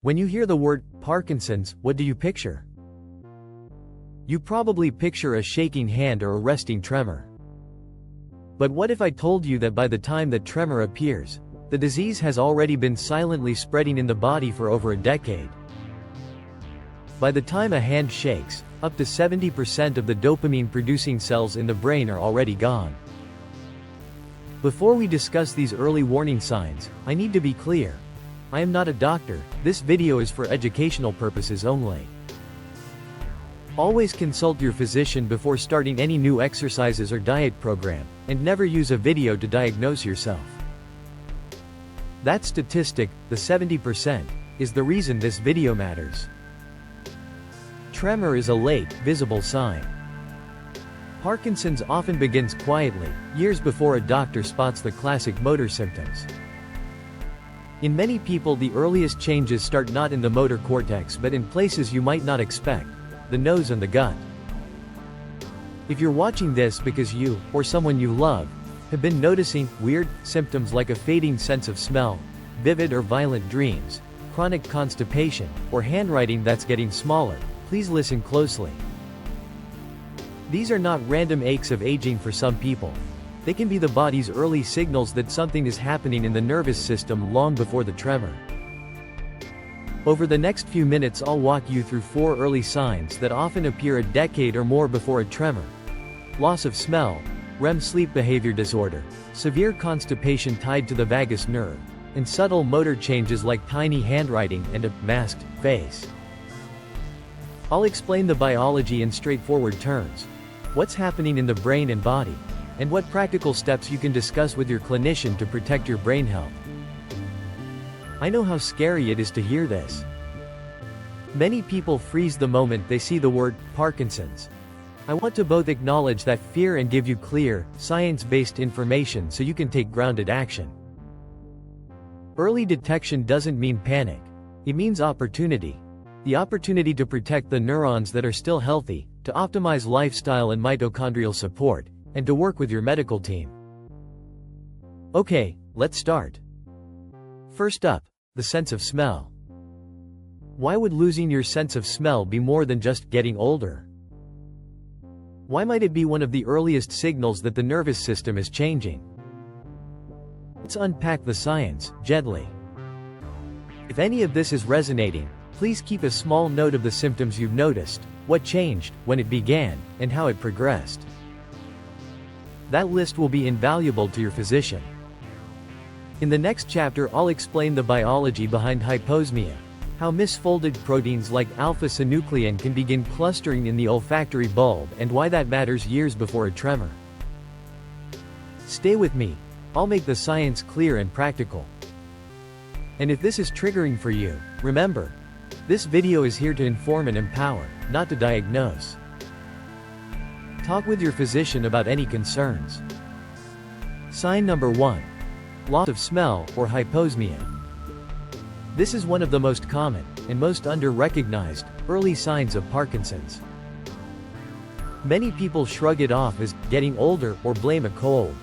When you hear the word Parkinson's, what do you picture? You probably picture a shaking hand or a resting tremor. But what if I told you that by the time that tremor appears, the disease has already been silently spreading in the body for over a decade? By the time a hand shakes, up to 70% of the dopamine-producing cells in the brain are already gone. Before we discuss these early warning signs, I need to be clear. I am not a doctor, this video is for educational purposes only. Always consult your physician before starting any new exercises or diet program, and never use a video to diagnose yourself. That statistic, the 70%, is the reason this video matters. Tremor is a late, visible sign. Parkinson's often begins quietly, years before a doctor spots the classic motor symptoms. In many people, the earliest changes start not in the motor cortex but in places you might not expect: the nose and the gut. If you're watching this because you, or someone you love, have been noticing weird symptoms like a fading sense of smell, vivid or violent dreams, chronic constipation, or handwriting that's getting smaller, please listen closely. These are not random aches of aging for some people. They can be the body's early signals that something is happening in the nervous system long before the tremor. Over the next few minutes, I'll walk you through 4 early signs that often appear a decade or more before a tremor: loss of smell, REM sleep behavior disorder, severe constipation tied to the vagus nerve, and subtle motor changes like tiny handwriting and a masked face. I'll explain the biology in straightforward terms, what's happening in the brain and body, and what practical steps you can discuss with your clinician to protect your brain health. I know how scary it is to hear this. Many people freeze the moment they see the word Parkinson's. I want to both acknowledge that fear and give you clear, science-based information so you can take grounded action. Early detection doesn't mean panic. It means opportunity. The opportunity to protect the neurons that are still healthy, to optimize lifestyle and mitochondrial support, and to work with your medical team. Okay, let's start. First up, the sense of smell. Why would losing your sense of smell be more than just getting older? Why might it be one of the earliest signals that the nervous system is changing? Let's unpack the science, gently. If any of this is resonating, please keep a small note of the symptoms you've noticed, what changed, when it began, and how it progressed. That list will be invaluable to your physician. In the next chapter, I'll explain the biology behind hyposmia, how misfolded proteins like alpha-synuclein can begin clustering in the olfactory bulb, and why that matters years before a tremor. Stay with me. I'll make the science clear and practical. And if this is triggering for you, remember, this video is here to inform and empower, not to diagnose. Talk with your physician about any concerns. Sign number 1. Loss of smell, or hyposmia. This is one of the most common, and most under-recognized, early signs of Parkinson's. Many people shrug it off as getting older or blame a cold.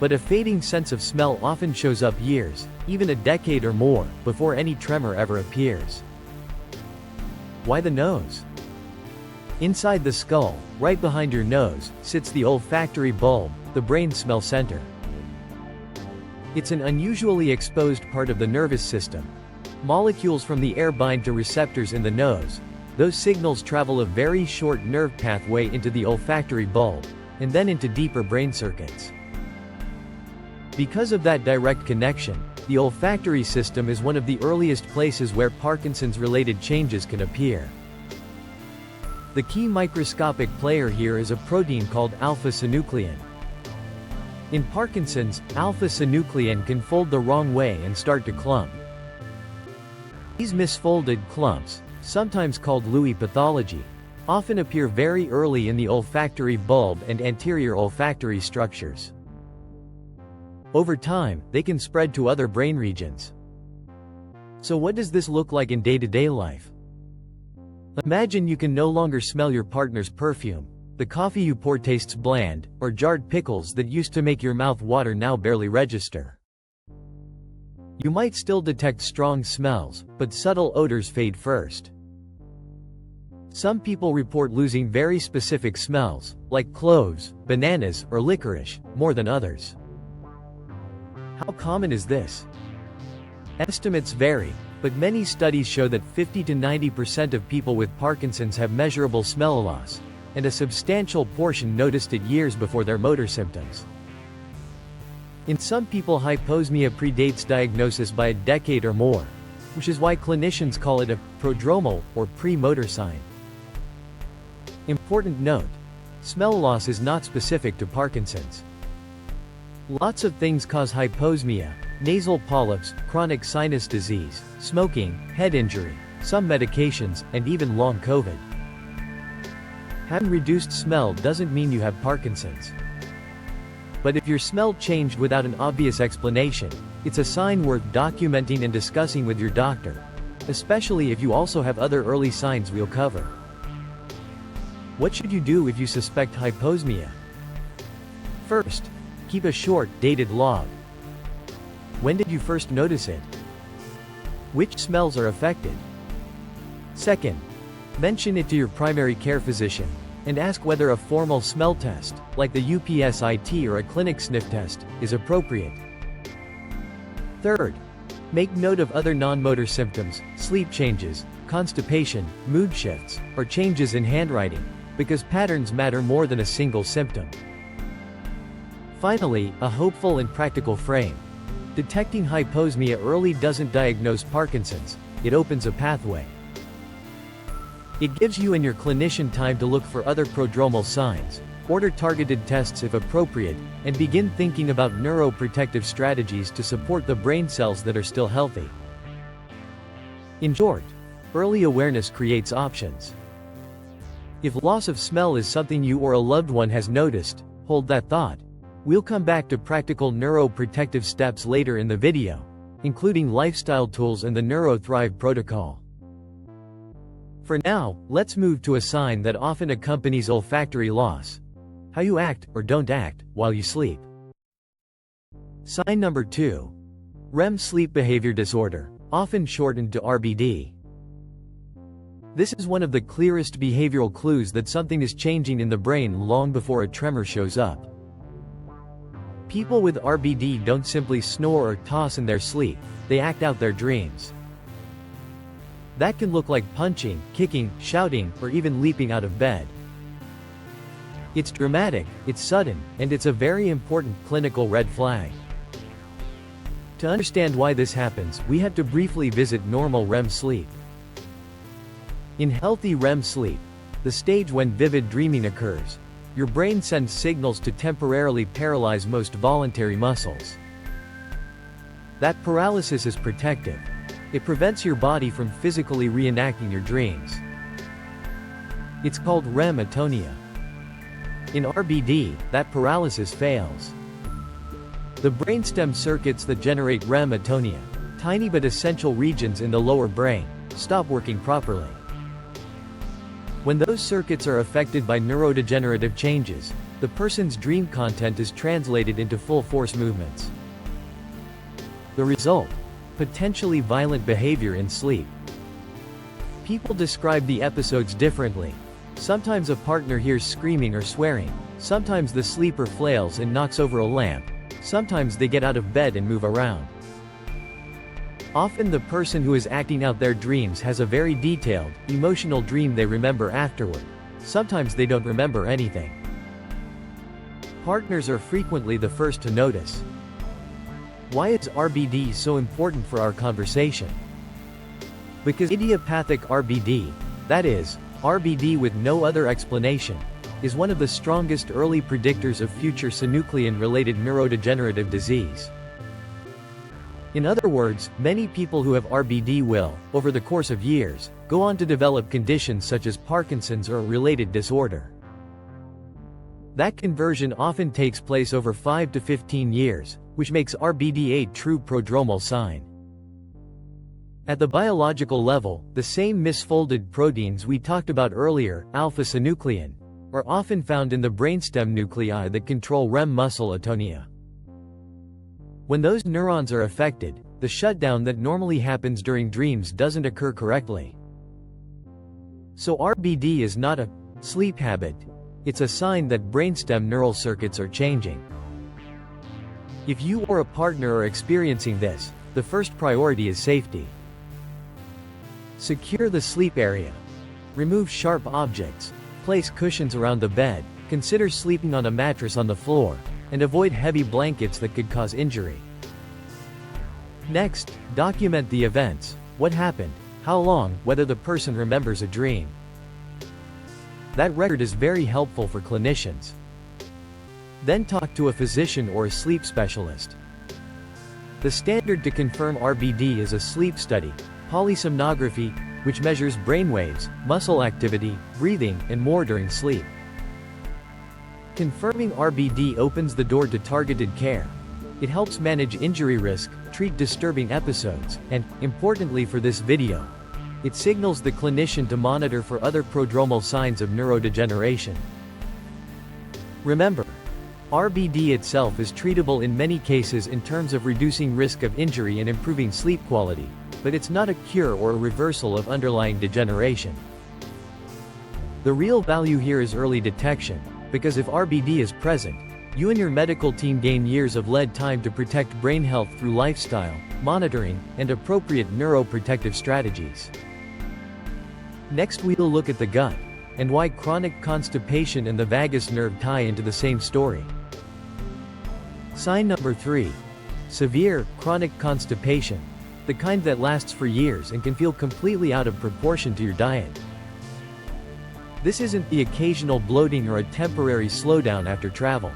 But a fading sense of smell often shows up years, even a decade or more, before any tremor ever appears. Why the nose? Inside the skull, right behind your nose, sits the olfactory bulb, the brain smell center. It's an unusually exposed part of the nervous system. Molecules from the air bind to receptors in the nose. Those signals travel a very short nerve pathway into the olfactory bulb, and then into deeper brain circuits. Because of that direct connection, the olfactory system is one of the earliest places where Parkinson's-related changes can appear. The key microscopic player here is a protein called alpha-synuclein. In Parkinson's, alpha-synuclein can fold the wrong way and start to clump. These misfolded clumps, sometimes called Lewy pathology, often appear very early in the olfactory bulb and anterior olfactory structures. Over time, they can spread to other brain regions. So what does this look like in day-to-day life? Imagine you can no longer smell your partner's perfume, the coffee you pour tastes bland, or jarred pickles that used to make your mouth water now barely register. You might still detect strong smells, but subtle odors fade first. Some people report losing very specific smells, like cloves, bananas, or licorice, more than others. How common is this? Estimates vary, but many studies show that 50 to 90% of people with Parkinson's have measurable smell loss, and a substantial portion noticed it years before their motor symptoms. In some people, hyposmia predates diagnosis by a decade or more, which is why clinicians call it a prodromal or pre-motor sign. Important note: smell loss is not specific to Parkinson's. Lots of things cause hyposmia: nasal polyps, chronic sinus disease, smoking, head injury, some medications, and even long COVID. Having reduced smell doesn't mean you have Parkinson's. But if your smell changed without an obvious explanation, it's a sign worth documenting and discussing with your doctor, especially if you also have other early signs we'll cover. What should you do if you suspect hyposmia? First, keep a short, dated log. When did you first notice it? Which smells are affected? Second, mention it to your primary care physician, and ask whether a formal smell test, like the UPSIT or a clinic sniff test, is appropriate. Third, make note of other non-motor symptoms, sleep changes, constipation, mood shifts, or changes in handwriting, because patterns matter more than a single symptom. Finally, a hopeful and practical frame. Detecting hyposmia early doesn't diagnose Parkinson's, it opens a pathway. It gives you and your clinician time to look for other prodromal signs, order targeted tests if appropriate, and begin thinking about neuroprotective strategies to support the brain cells that are still healthy. In short, early awareness creates options. If loss of smell is something you or a loved one has noticed, hold that thought. We'll come back to practical neuroprotective steps later in the video, including lifestyle tools and the Neuro-Thrive protocol. For now, let's move to a sign that often accompanies olfactory loss: how you act, or don't act, while you sleep. Sign number 2. REM Sleep Behavior Disorder, often shortened to RBD. This is one of the clearest behavioral clues that something is changing in the brain long before a tremor shows up. People with RBD don't simply snore or toss in their sleep, they act out their dreams. That can look like punching, kicking, shouting, or even leaping out of bed. It's dramatic, it's sudden, and it's a very important clinical red flag. To understand why this happens, we have to briefly visit normal REM sleep. In healthy REM sleep, the stage when vivid dreaming occurs, your brain sends signals to temporarily paralyze most voluntary muscles. That paralysis is protective. It prevents your body from physically reenacting your dreams. It's called REM atonia. In RBD, that paralysis fails. The brainstem circuits that generate REM atonia, tiny but essential regions in the lower brain, stop working properly. When those circuits are affected by neurodegenerative changes, the person's dream content is translated into full-force movements. The result: potentially violent behavior in sleep. People describe the episodes differently. Sometimes a partner hears screaming or swearing, sometimes the sleeper flails and knocks over a lamp, sometimes they get out of bed and move around. Often the person who is acting out their dreams has a very detailed, emotional dream they remember afterward. Sometimes they don't remember anything. Partners are frequently the first to notice. Why is RBD so important for our conversation? Because idiopathic RBD, that is, RBD with no other explanation, is one of the strongest early predictors of future synuclein-related neurodegenerative disease. In other words, many people who have RBD will, over the course of years, go on to develop conditions such as Parkinson's or a related disorder. That conversion often takes place over 5 to 15 years, which makes RBD a true prodromal sign. At the biological level, the same misfolded proteins we talked about earlier, alpha-synuclein, are often found in the brainstem nuclei that control REM muscle atonia. When those neurons are affected, the shutdown that normally happens during dreams doesn't occur correctly. So RBD is not a sleep habit. It's a sign that brainstem neural circuits are changing. If you or a partner are experiencing this, the first priority is safety. Secure the sleep area. Remove sharp objects. Place cushions around the bed. Consider sleeping on a mattress on the floor, and avoid heavy blankets that could cause injury. Next, document the events. What happened, how long, whether the person remembers a dream. That record is very helpful for clinicians. Then talk to a physician or a sleep specialist. The standard to confirm RBD is a sleep study, polysomnography, which measures brainwaves, muscle activity, breathing, and more during sleep. Confirming RBD opens the door to targeted care. It helps manage injury risk, treat disturbing episodes, and, importantly for this video, it signals the clinician to monitor for other prodromal signs of neurodegeneration. Remember, RBD itself is treatable in many cases in terms of reducing risk of injury and improving sleep quality, but it's not a cure or a reversal of underlying degeneration. The real value here is early detection, because if RBD is present, you and your medical team gain years of lead time to protect brain health through lifestyle, monitoring, and appropriate neuroprotective strategies. Next we'll look at the gut, and why chronic constipation and the vagus nerve tie into the same story. Sign number 3. Severe, chronic constipation. The kind that lasts for years and can feel completely out of proportion to your diet. This isn't the occasional bloating or a temporary slowdown after travel.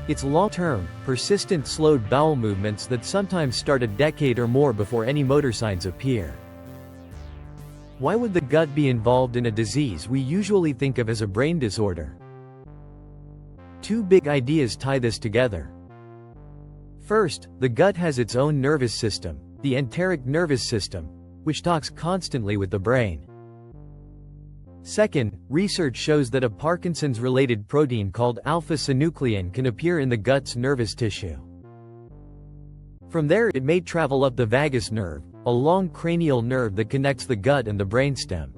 It's long-term, persistent slowed bowel movements that sometimes start a decade or more before any motor signs appear. Why would the gut be involved in a disease we usually think of as a brain disorder? Two big ideas tie this together. First, the gut has its own nervous system, the enteric nervous system, which talks constantly with the brain. Second, research shows that a Parkinson's-related protein called alpha-synuclein can appear in the gut's nervous tissue. From there it may travel up the vagus nerve, a long cranial nerve that connects the gut and the brainstem.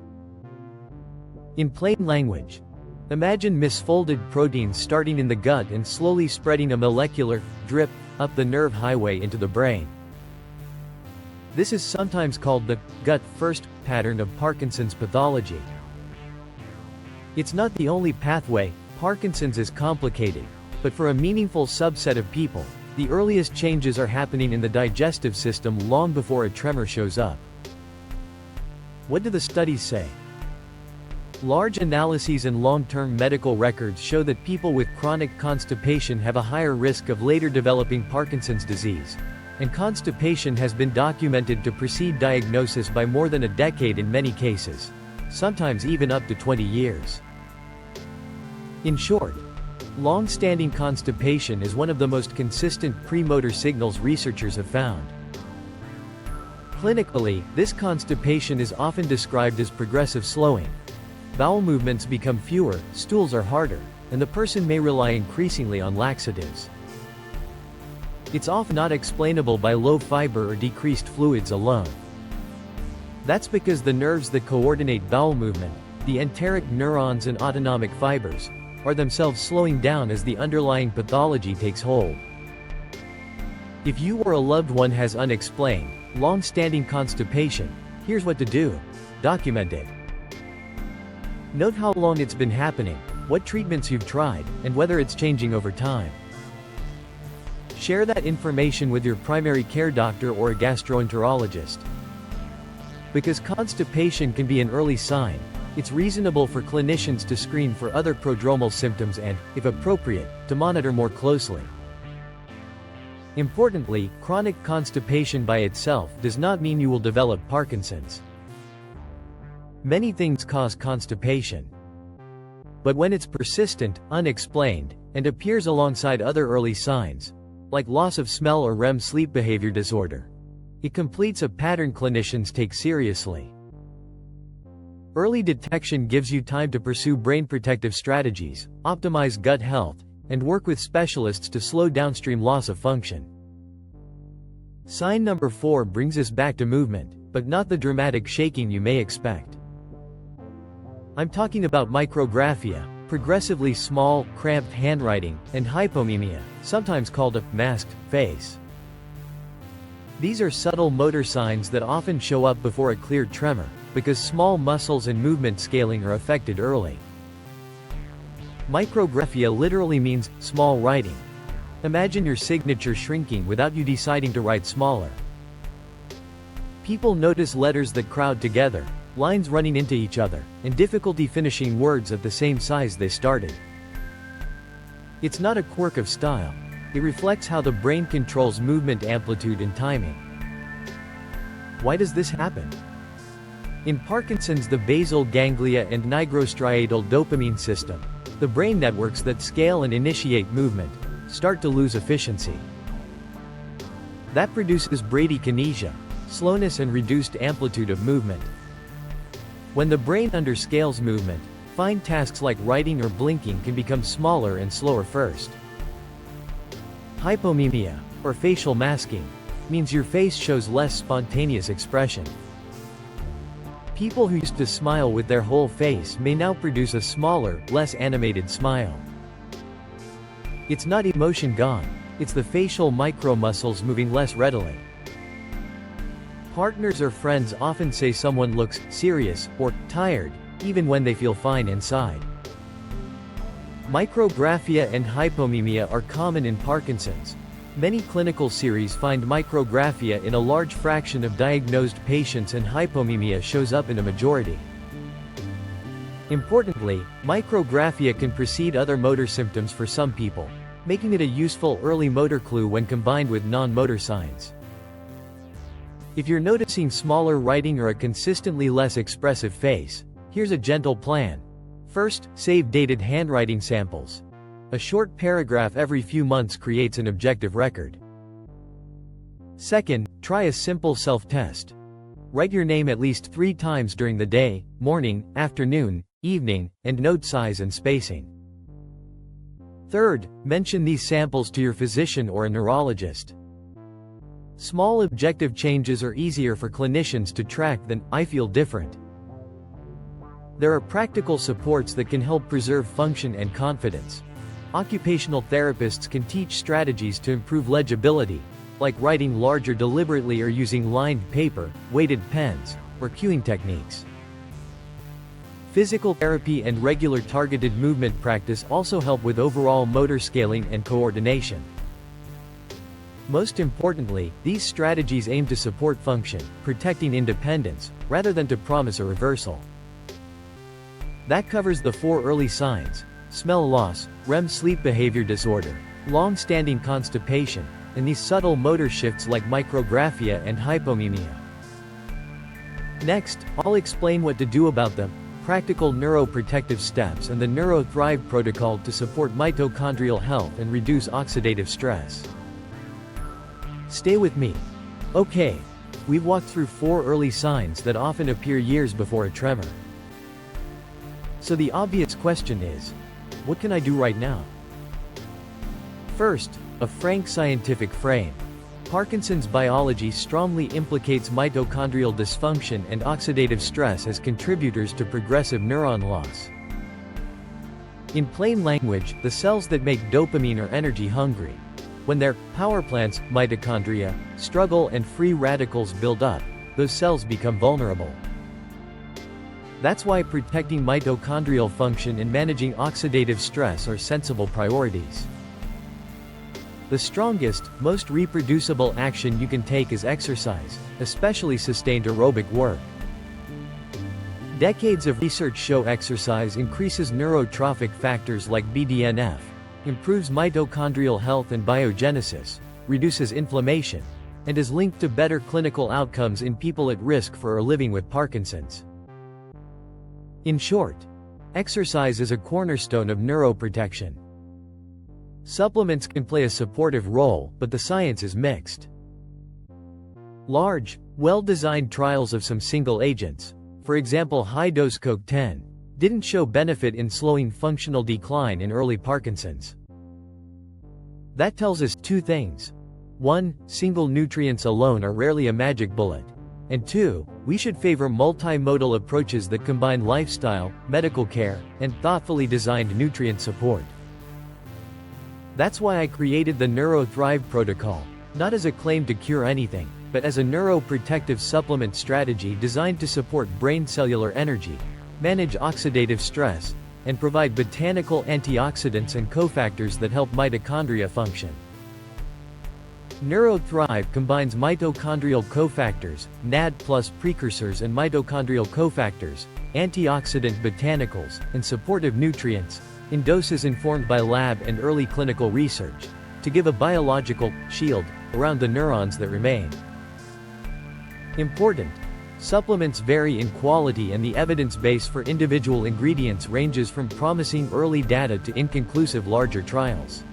In plain language, imagine misfolded proteins starting in the gut and slowly spreading a molecular drip up the nerve highway into the brain. This is sometimes called the gut-first pattern of Parkinson's pathology. It's not the only pathway. Parkinson's is complicated, but for a meaningful subset of people, the earliest changes are happening in the digestive system long before a tremor shows up. What do the studies say? Large analyses and long-term medical records show that people with chronic constipation have a higher risk of later developing Parkinson's disease, and constipation has been documented to precede diagnosis by more than a decade in many cases, sometimes even up to 20 years. In short, long-standing constipation is one of the most consistent premotor signals researchers have found. Clinically, this constipation is often described as progressive slowing. Bowel movements become fewer, stools are harder, and the person may rely increasingly on laxatives. It's often not explainable by low fiber or decreased fluids alone. That's because the nerves that coordinate bowel movement, the enteric neurons and autonomic fibers, are themselves slowing down as the underlying pathology takes hold. If you or a loved one has unexplained, long-standing constipation, here's what to do. Document it. Note how long it's been happening, what treatments you've tried, and whether it's changing over time. Share that information with your primary care doctor or a gastroenterologist. Because constipation can be an early sign, it's reasonable for clinicians to screen for other prodromal symptoms and, if appropriate, to monitor more closely. Importantly, chronic constipation by itself does not mean you will develop Parkinson's. Many things cause constipation. But when it's persistent, unexplained, and appears alongside other early signs, like loss of smell or REM sleep behavior disorder, it completes a pattern clinicians take seriously. Early detection gives you time to pursue brain protective strategies, optimize gut health, and work with specialists to slow downstream loss of function. Sign number 4 brings us back to movement, but not the dramatic shaking you may expect. I'm talking about micrographia, progressively small, cramped handwriting, and hypomimia, sometimes called a masked face. These are subtle motor signs that often show up before a clear tremor, because small muscles and movement scaling are affected early. Micrographia literally means small writing. Imagine your signature shrinking without you deciding to write smaller. People notice letters that crowd together, lines running into each other, and difficulty finishing words at the same size they started. It's not a quirk of style. It reflects how the brain controls movement amplitude and timing. Why does this happen? In Parkinson's, the basal ganglia and nigrostriatal dopamine system, the brain networks that scale and initiate movement, start to lose efficiency. That produces bradykinesia, slowness and reduced amplitude of movement. When the brain underscales movement, fine tasks like writing or blinking can become smaller and slower first. Hypomimia, or facial masking, means your face shows less spontaneous expression. People who used to smile with their whole face may now produce a smaller, less animated smile. It's not emotion gone, it's the facial micromuscles moving less readily. Partners or friends often say someone looks serious or tired, even when they feel fine inside. Micrographia and hypomimia are common in Parkinson's. Many clinical series find micrographia in a large fraction of diagnosed patients and hypomimia shows up in a majority. Importantly, micrographia can precede other motor symptoms for some people, making it a useful early motor clue when combined with non-motor signs. If you're noticing smaller writing or a consistently less expressive face, here's a gentle plan. First, save dated handwriting samples. A short paragraph every few months creates an objective record. Second, try a simple self-test. Write your name at least 3 times during the day, morning, afternoon, evening, and note size and spacing. Third, mention these samples to your physician or a neurologist. Small objective changes are easier for clinicians to track than "I feel different." There are practical supports that can help preserve function and confidence. Occupational therapists can teach strategies to improve legibility, like writing larger deliberately or using lined paper, weighted pens, or cueing techniques. Physical therapy and regular targeted movement practice also help with overall motor scaling and coordination. Most importantly, these strategies aim to support function, protecting independence, rather than to promise a reversal. That covers the 4 early signs: smell loss, REM sleep behavior disorder, long-standing constipation, and these subtle motor shifts like micrographia and hypomimia. Next, I'll explain what to do about them, practical neuroprotective steps and the Neuro-Thrive protocol to support mitochondrial health and reduce oxidative stress. Stay with me. Okay, we've walked through 4 early signs that often appear years before a tremor. So the obvious question is, what can I do right now? First, a frank scientific frame. Parkinson's biology strongly implicates mitochondrial dysfunction and oxidative stress as contributors to progressive neuron loss. In plain language, the cells that make dopamine are energy hungry. When their power plants, mitochondria, struggle and free radicals build up, those cells become vulnerable. That's why protecting mitochondrial function and managing oxidative stress are sensible priorities. The strongest, most reproducible action you can take is exercise, especially sustained aerobic work. Decades of research show exercise increases neurotrophic factors like BDNF, improves mitochondrial health and biogenesis, reduces inflammation, and is linked to better clinical outcomes in people at risk for or living with Parkinson's. In short, exercise is a cornerstone of neuroprotection. Supplements can play a supportive role, but the science is mixed. Large, well-designed trials of some single agents, for example high-dose CoQ10, didn't show benefit in slowing functional decline in early Parkinson's. That tells us 2 things. 1. Single nutrients alone are rarely a magic bullet. And 2. We should favor multimodal approaches that combine lifestyle, medical care, and thoughtfully designed nutrient support. That's why I created the Neuro-Thrive protocol, not as a claim to cure anything, but as a neuroprotective supplement strategy designed to support brain cellular energy, manage oxidative stress, and provide botanical antioxidants and cofactors that help mitochondria function. Neuro-Thrive combines mitochondrial cofactors, NAD+ precursors and mitochondrial cofactors, antioxidant botanicals, and supportive nutrients, in doses informed by lab and early clinical research, to give a biological shield around the neurons that remain. Important. Supplements vary in quality and the evidence base for individual ingredients ranges from promising early data to inconclusive larger trials.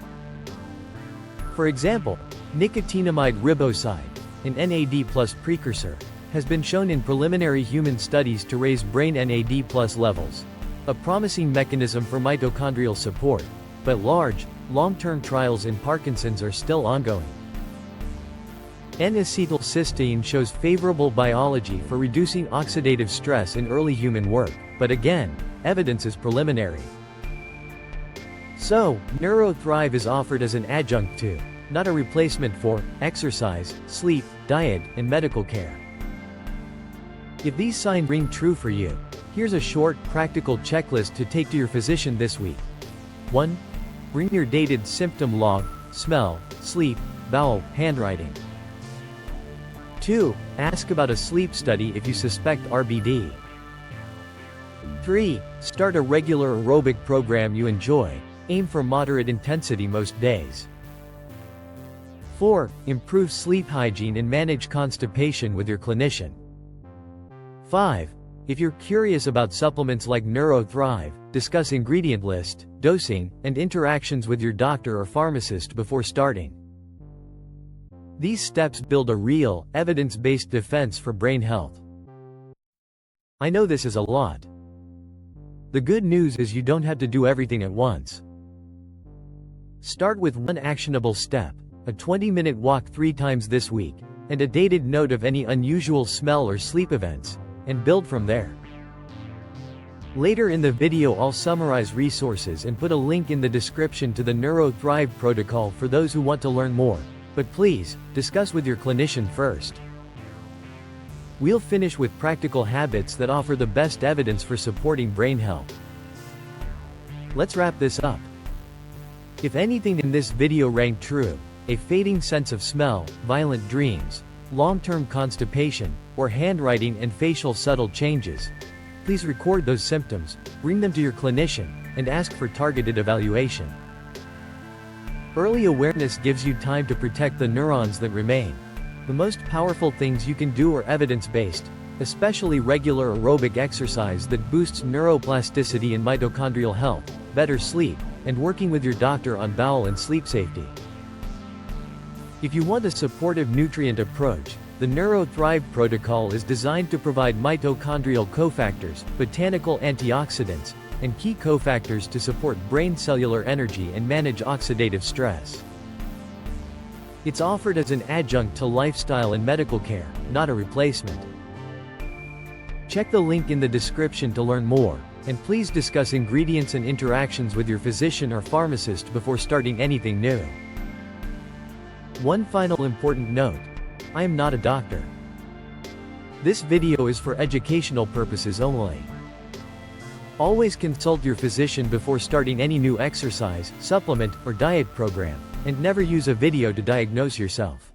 For example, nicotinamide riboside, an NAD+ precursor, has been shown in preliminary human studies to raise brain NAD+ levels, a promising mechanism for mitochondrial support, but large, long-term trials in Parkinson's are still ongoing. N-acetylcysteine shows favorable biology for reducing oxidative stress in early human work, but again, evidence is preliminary. So, Neuro-Thrive is offered as an adjunct to, not a replacement for, exercise, sleep, diet, and medical care. If these signs ring true for you, here's a short, practical checklist to take to your physician this week. 1. Bring your dated symptom log, smell, sleep, bowel, handwriting. 2. Ask about a sleep study if you suspect RBD. 3. Start a regular aerobic program you enjoy. Aim for moderate intensity most days. 4. Improve sleep hygiene and manage constipation with your clinician. 5. If you're curious about supplements like Neuro-Thrive, discuss ingredient list, dosing, and interactions with your doctor or pharmacist before starting. These steps build a real, evidence-based defense for brain health. I know this is a lot. The good news is you don't have to do everything at once. Start with one actionable step, a 20-minute walk 3 times this week, and a dated note of any unusual smell or sleep events, and build from there. Later in the video I'll summarize resources and put a link in the description to the Neuro-Thrive protocol for those who want to learn more. But please, discuss with your clinician first. We'll finish with practical habits that offer the best evidence for supporting brain health. Let's wrap this up. If anything in this video rang true, a fading sense of smell, violent dreams, long-term constipation, or handwriting and facial subtle changes, please record those symptoms, bring them to your clinician, and ask for targeted evaluation. Early awareness gives you time to protect the neurons that remain. The most powerful things you can do are evidence-based, especially regular aerobic exercise that boosts neuroplasticity and mitochondrial health, better sleep, and working with your doctor on bowel and sleep safety. If you want a supportive nutrient approach, the Neuro-Thrive protocol is designed to provide mitochondrial cofactors, botanical antioxidants, and key cofactors to support brain cellular energy and manage oxidative stress. It's offered as an adjunct to lifestyle and medical care, not a replacement. Check the link in the description to learn more, and please discuss ingredients and interactions with your physician or pharmacist before starting anything new. One final important note. I am not a doctor. This video is for educational purposes only. Always consult your physician before starting any new exercise, supplement, or diet program, and never use a video to diagnose yourself.